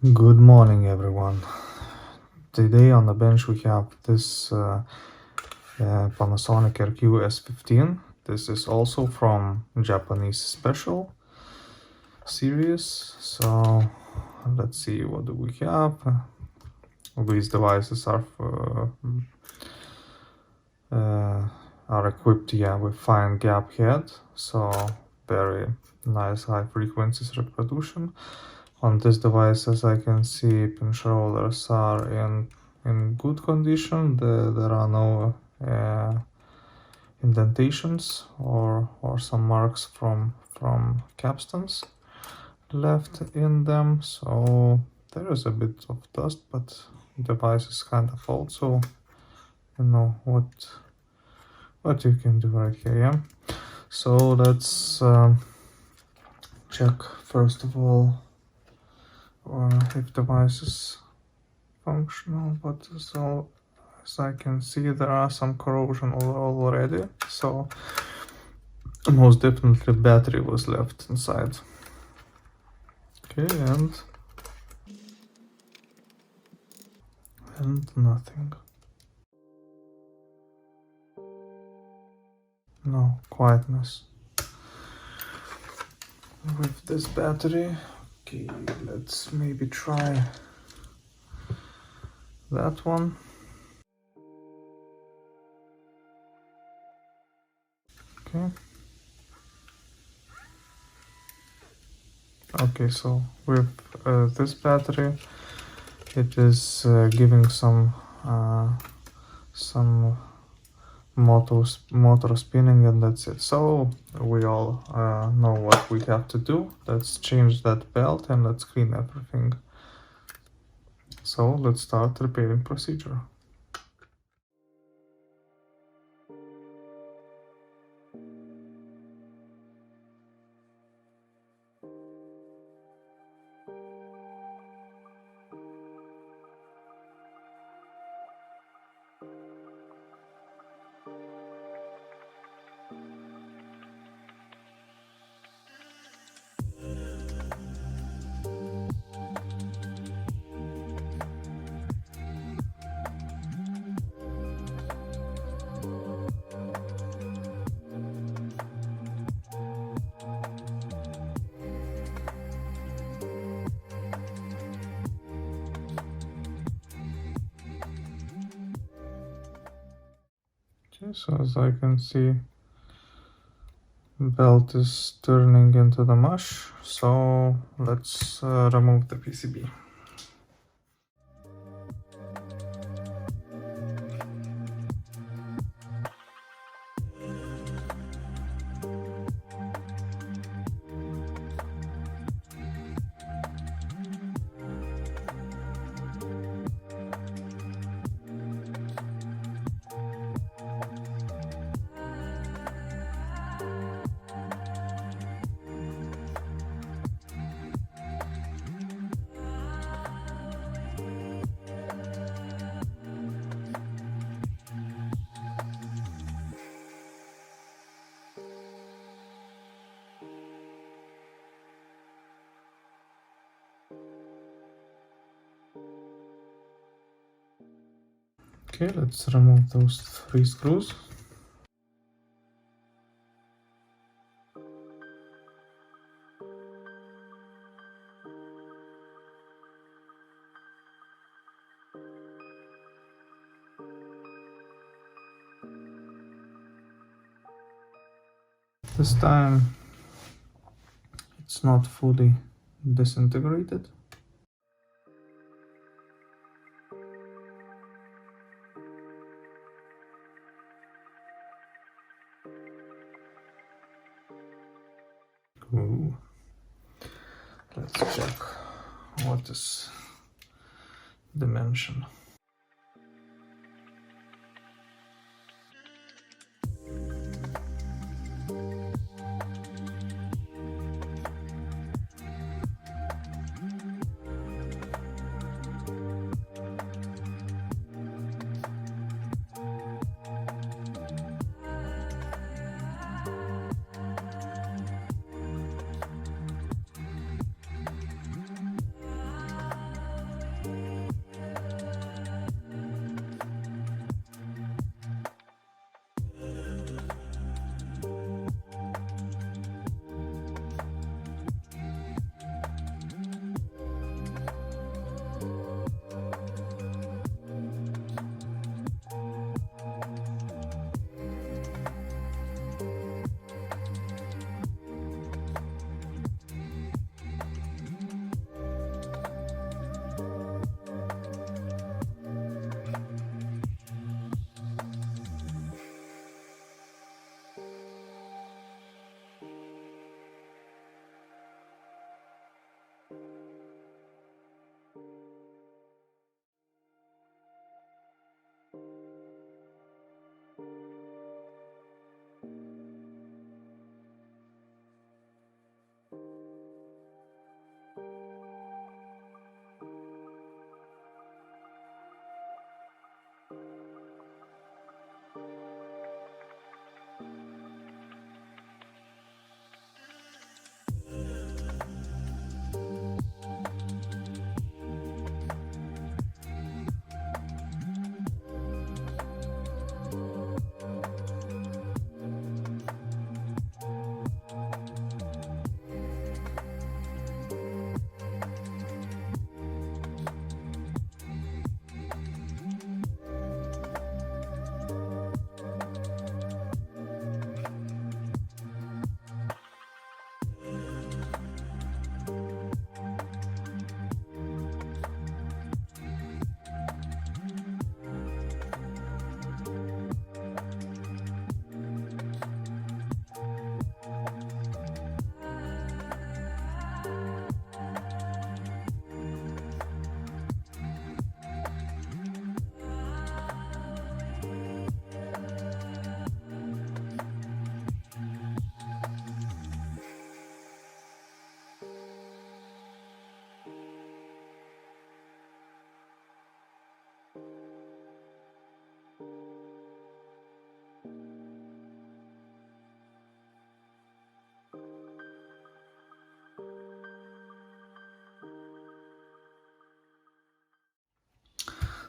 Good morning, everyone. Today on the bench we have this Panasonic RQ-S15. This is also from Japanese special series. So let's see, what do we have? These devices are equipped, with fine gap head, so very nice high frequencies reproduction. On this device, as I can see, pinch rollers are in good condition. There are no indentations or some marks from capstans left in them. So there is a bit of dust, but the device is kind of old, so you know what you can do right here. Yeah. So let's check first of all if device is functional, but so as I can see, there are some corrosion already, so most definitely battery was left inside. Okay, and nothing. No quietness with this battery. Okay, let's maybe try that one. Okay. Okay, so with this battery, it is giving some motor spinning, and that's it. So we all know what we have to do. Let's change that belt and let's clean everything. So let's start repairing procedure. Okay, so as I can see, belt is turning into the mush, so let's remove the PCB. Okay, let's remove those 3 screws. This time it's not fully disintegrated. Ooh. Let's check what is dimension.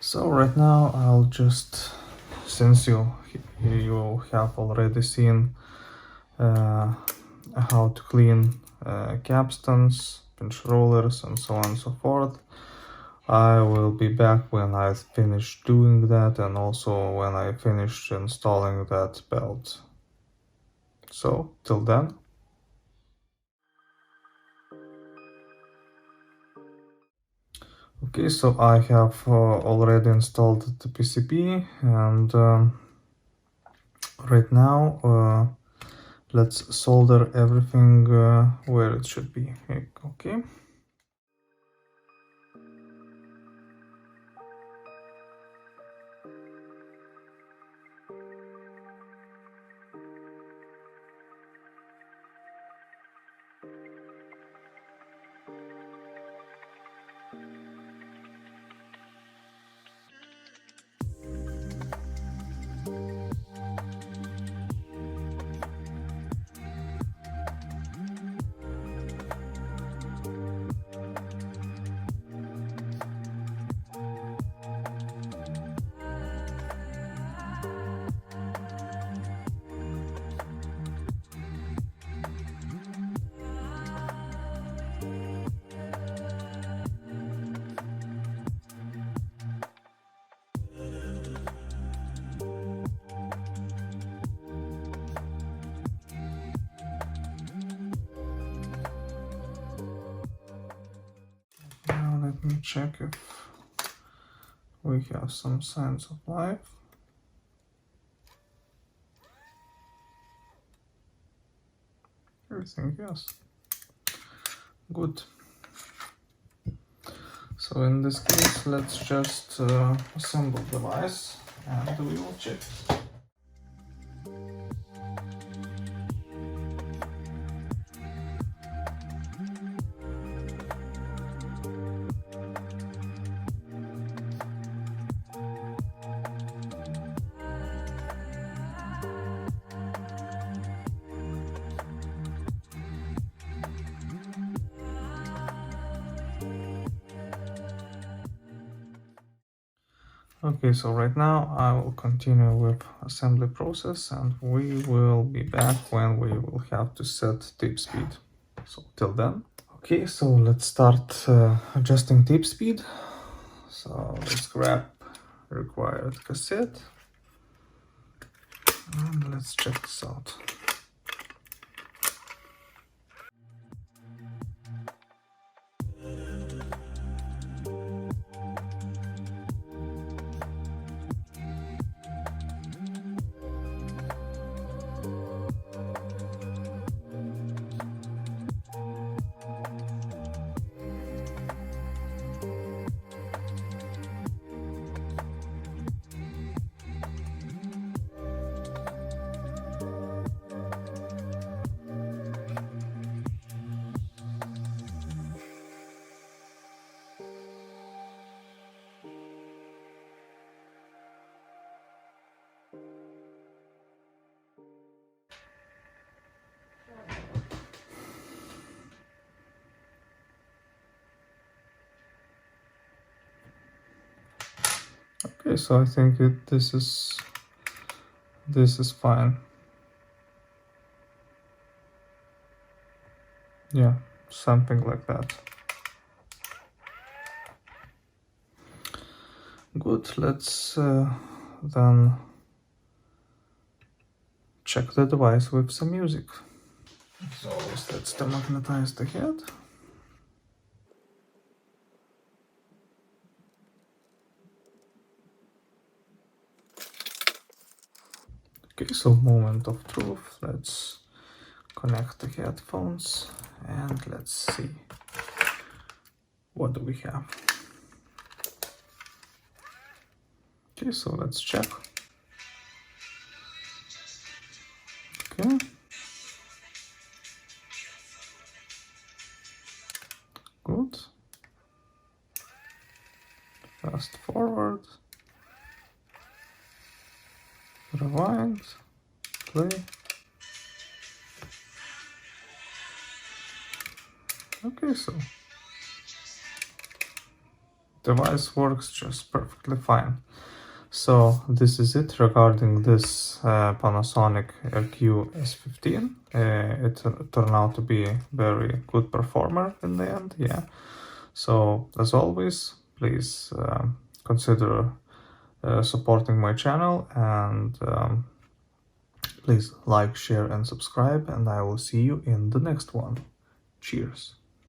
So right now I'll just, since you have already seen how to clean capstans, pinch rollers, and so on and so forth, I will be back when I finish doing that, and also when I finish installing that belt. So till then. Okay, so I have already installed the PCB, and right now let's solder everything where it should be. Okay. Now let me check if we have some signs of life. Everything, yes. Good. So in this case, let's just assemble the device and we will check. Okay, so right now I will continue with assembly process, and we will be back when we will have to set tape speed. So till then. Okay, so let's start adjusting tape speed. So let's grab required cassette and let's check this out. Okay, so I think this is fine. Yeah, something like that. Good, let's then check the device with some music. So let's demagnetize the head. Okay, so moment of truth. Let's connect the headphones and let's see what do we have. Okay, so let's check. Okay. Good. Fast forward. Rewind. Play. Okay, so device works just perfectly fine. So this is it regarding this Panasonic RQ-S15. It turned out to be a very good performer in the end, yeah. So as always, please consider supporting my channel, and please like, share and subscribe, and I will see you in the next one. Cheers!